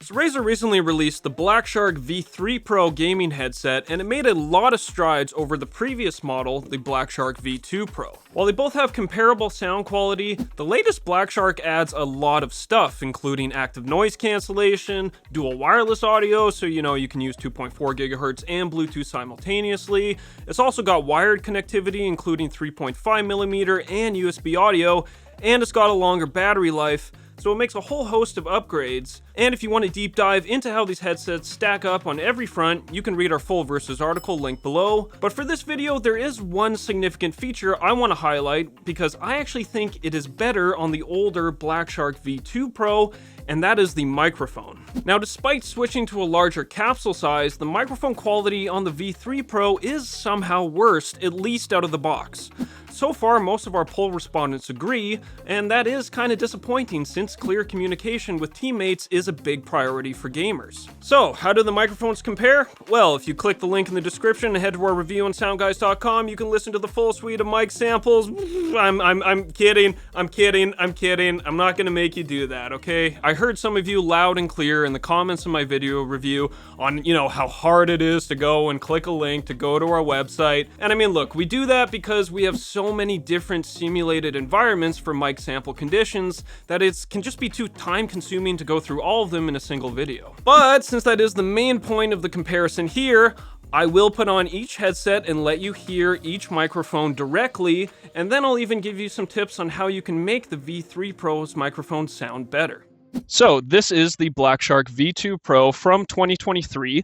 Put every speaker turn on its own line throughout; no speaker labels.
So Razer recently released the BlackShark V3 Pro gaming headset, and it made a lot of strides over the previous model, the BlackShark V2 Pro. While they both have comparable sound quality, the latest BlackShark adds a lot of stuff, including active noise cancellation, dual wireless audio, so you can use 2.4 GHz and Bluetooth simultaneously. It's also got wired connectivity, including 3.5mm and USB audio, and it's got a longer battery life, so it makes a whole host of upgrades. And if you want to deep dive into how these headsets stack up on every front, you can read our full Versus article linked below. But for this video, there is one significant feature I want to highlight, because I actually think it is better on the older BlackShark V2 Pro, and that is the microphone. Now, despite switching to a larger capsule size, the microphone quality on the V3 Pro is somehow worse, at least out of the box. So far, most of our poll respondents agree, and that is kind of disappointing since clear communication with teammates is a big priority for gamers. So, how do the microphones compare? Well, if you click the link in the description and head to our review on SoundGuys.com, you can listen to the full suite of mic samples. I'm kidding. I'm not gonna make you do that, okay? I heard some of you loud and clear in the comments of my video review on, how hard it is to go and click a link to go to our website. And I mean, look, we do that because we have so many different simulated environments for mic sample conditions that it can just be too time consuming to go through all of them in a single video. But since that is the main point of the comparison here, I will put on each headset and let you hear each microphone directly, and then I'll even give you some tips on how you can make the V3 Pro's microphone sound better. So this is the BlackShark V2 Pro from 2023.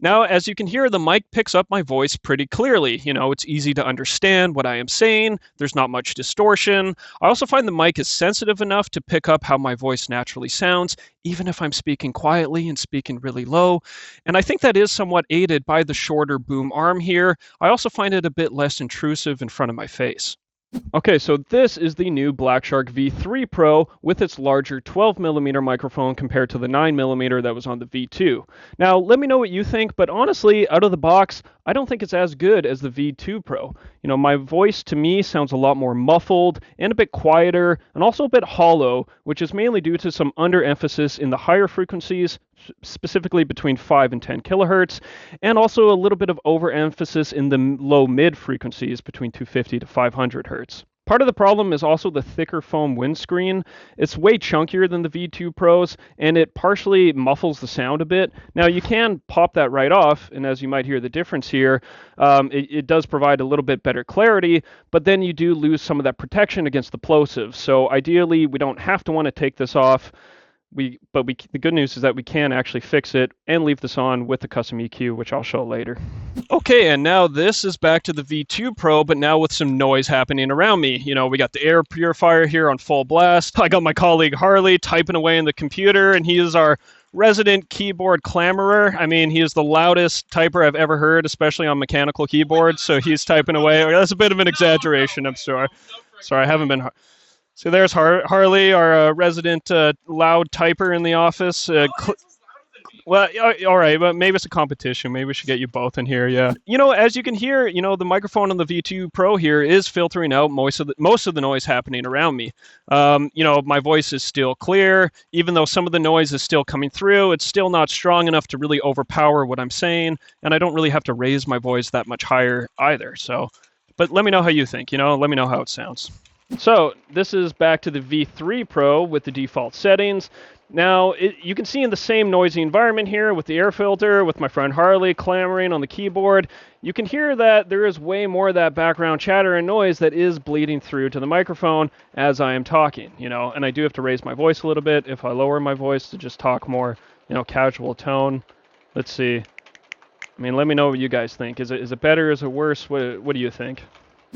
Now, as you can hear, the mic picks up my voice pretty clearly. It's easy to understand what I am saying. There's not much distortion. I also find the mic is sensitive enough to pick up how my voice naturally sounds, even if I'm speaking quietly and speaking really low. And I think that is somewhat aided by the shorter boom arm here. I also find it a bit less intrusive in front of my face. Okay, so this is the new BlackShark V3 Pro with its larger 12mm microphone compared to the 9mm that was on the V2. Now, let me know what you think, but honestly, out of the box, I don't think it's as good as the V2 Pro. My voice to me sounds a lot more muffled and a bit quieter and also a bit hollow, which is mainly due to some underemphasis in the higher frequencies, specifically between 5 and 10 kilohertz, and also a little bit of overemphasis in the low-mid frequencies between 250 to 500 hertz. Part of the problem is also the thicker foam windscreen. It's way chunkier than the V2 Pros, and it partially muffles the sound a bit. Now, you can pop that right off, and as you might hear the difference here, it does provide a little bit better clarity, but then you do lose some of that protection against the plosives. So ideally, we don't have to want to take this off. The good news is that we can actually fix it and leave this on with the custom EQ, which I'll show later. Okay, and now this is back to the V2 Pro, but now with some noise happening around me. We got the air purifier here on full blast. I got my colleague Harley typing away in the computer, and he is our resident keyboard clamorer. I mean, he is the loudest typer I've ever heard, especially on mechanical keyboards, so he's typing away. That's a bit of an exaggeration, I'm sorry. Sorry, I haven't been... So there's Harley, our resident loud typer in the office. Well, all right, but maybe it's a competition. Maybe we should get you both in here, yeah. As you can hear, the microphone on the V2 Pro here is filtering out most of the noise happening around me. My voice is still clear. Even though some of the noise is still coming through, it's still not strong enough to really overpower what I'm saying, and I don't really have to raise my voice that much higher either. So, but let me know how you think, let me know how it sounds. So this is back to the V3 Pro with the default settings. Now, you can see in the same noisy environment here with the air filter, with my friend Harley clamoring on the keyboard, you can hear that there is way more of that background chatter and noise that is bleeding through to the microphone as I am talking, and I do have to raise my voice a little bit if I lower my voice to just talk more, casual tone. Let's see. I mean, let me know what you guys think. Is it better? Is it worse? What do you think?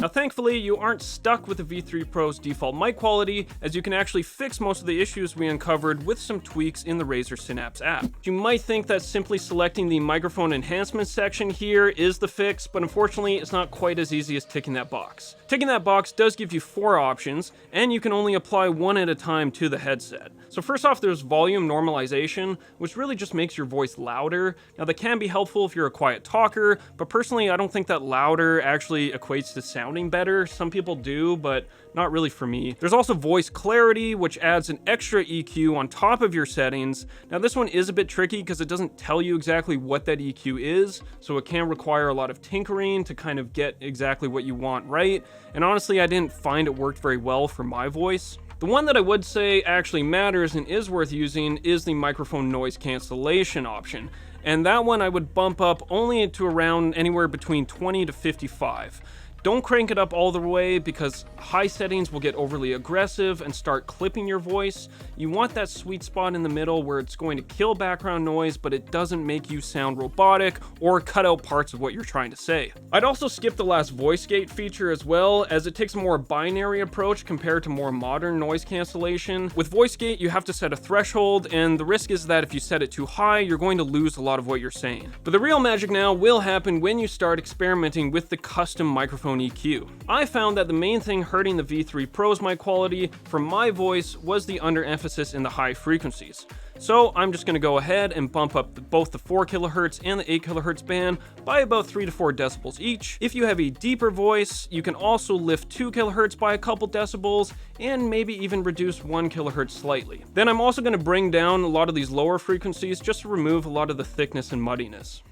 Now, thankfully, you aren't stuck with the V3 Pro's default mic quality, as you can actually fix most of the issues we uncovered with some tweaks in the Razer Synapse app. You might think that simply selecting the microphone enhancement section here is the fix, but unfortunately, it's not quite as easy as ticking that box. Ticking that box does give you 4 options, and you can only apply one at a time to the headset. So first off, there's volume normalization, which really just makes your voice louder. Now, that can be helpful if you're a quiet talker, but personally, I don't think that louder actually equates to sound sounding better. Some people do, but not really for me. There's also voice clarity, which adds an extra EQ on top of your settings. Now this one is a bit tricky because it doesn't tell you exactly what that EQ is, so it can require a lot of tinkering to kind of get exactly what you want right. And honestly, I didn't find it worked very well for my voice. The one that I would say actually matters and is worth using is the microphone noise cancellation option. And that one I would bump up only to around anywhere between 20 to 55. Don't crank it up all the way because high settings will get overly aggressive and start clipping your voice. You want that sweet spot in the middle where it's going to kill background noise, but it doesn't make you sound robotic or cut out parts of what you're trying to say. I'd also skip the last voice gate feature as well, as it takes a more binary approach compared to more modern noise cancellation. With voice gate, you have to set a threshold, and the risk is that if you set it too high, you're going to lose a lot of what you're saying. But the real magic now will happen when you start experimenting with the custom microphone EQ. I found that the main thing hurting the V3 Pro's mic quality for my voice was the underemphasis in the high frequencies. So I'm just going to go ahead and bump up both the 4 kHz and the 8 kHz band by about 3 to 4 decibels each. If you have a deeper voice, you can also lift 2 kHz by a couple decibels and maybe even reduce 1 kHz slightly. Then I'm also going to bring down a lot of these lower frequencies just to remove a lot of the thickness and muddiness.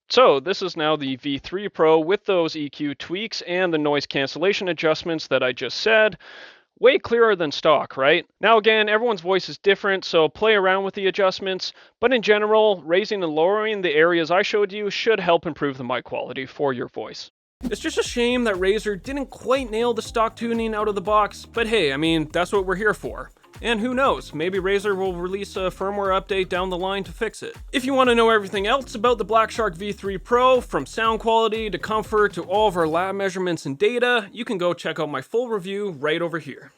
So this is now the V3 Pro with those EQ tweaks and the noise cancellation adjustments that I just said. Way clearer than stock, right? Now again, everyone's voice is different, so play around with the adjustments, but in general, raising and lowering the areas I showed you should help improve the mic quality for your voice. It's just a shame that Razer didn't quite nail the stock tuning out of the box, but hey, I mean, that's what we're here for. And who knows, maybe Razer will release a firmware update down the line to fix it. If you want to know everything else about the BlackShark V3 Pro, from sound quality to comfort to all of our lab measurements and data, you can go check out my full review right over here.